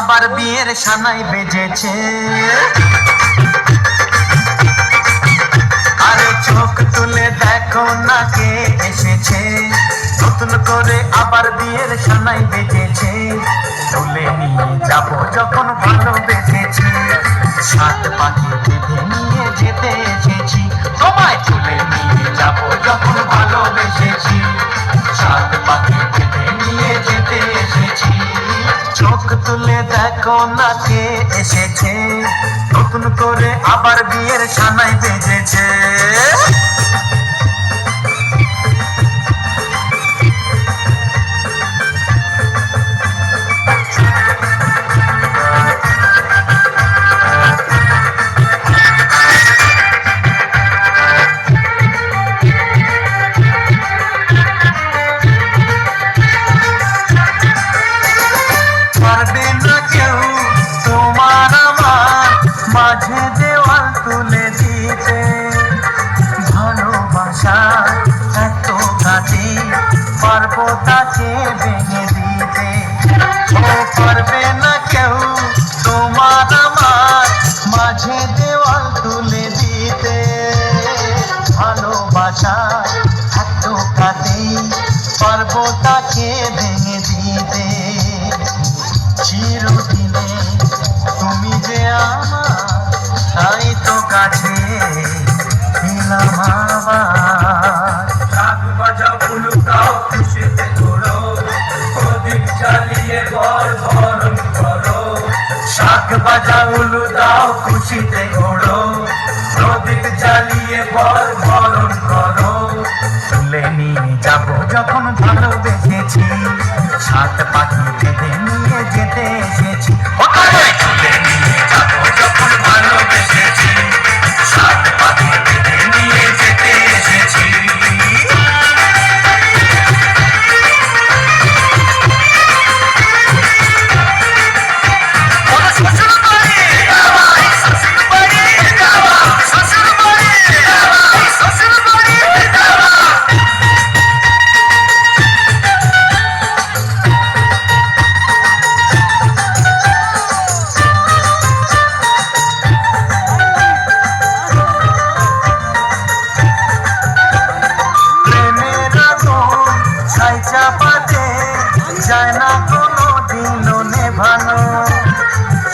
আবার বিয়ের সানাই বেজেছে। আরে চোখ তুলে দেখো না কে এসেছে, নতুন করে আবার বিয়ের সানাই বেজেছে। তুলে নিয়ে যাব যখন ভালোবেসেছি, সাত পাখি বেঁধে নিয়ে যেতে এসেছি। তোমায় তুলে নিয়ে যাব যখন ভালোবেসেছি, সাত পাখি বেঁধে নিয়ে যেতে এসেছি। চোখ তুলে দেখো না কে এসেছে, নতুন করে আবার বিয়ের সানাই বেজেছে। পারবে না কেউ তোমার আমার মাঝে দেওয়াল তুলে দিতে, ভালোবাসা এত কাছে পারবো তাকে ভেঙে দিতে। ও পারবে না কেউ তোমার আমার মাঝে দেওয়াল তুলে দিতে, ভালোবাসা এত কাছে পারবো তাকে ভেঙে দিতে। চিরদিনে তুমি যে আমার, তাই তো কাছে ছিলাম আবার। শাক বাজা উলুটাও খুশিতে ঘোরো, প্রদীপ জ্বালিয়ে ঘর বরণ করো। শাক বাজা উলু দাও খুশিতে ঘোড়ো, প্রদীপ জ্বালিয়ে বর বরণ করো। তুলে নিয়ে যাব যখন ভালোবেসেছি, সাত পাখি বেঁধে নিয়ে যেতে এসেছি। তুলে নিয়ে যাব যখন ভালোবেসেছি, সাত পাখি বেঁধে নিয়ে যেতে এসেছি। চাপাতে যায় না কোনো দিনও নেভানো,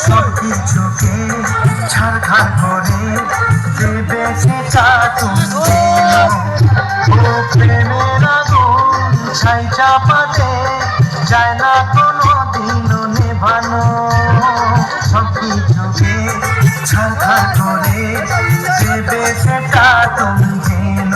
সব কিছুকে ছাড়খাড় করে দেবে সেটা তুমি জেনো। ও প্রেমের আগুন ছাই চাপাতে যায় না কোনো দিনও নেভানো, সব কিছুকে ছাড়খাড় করে দেবে সেটা তুমি জেনো।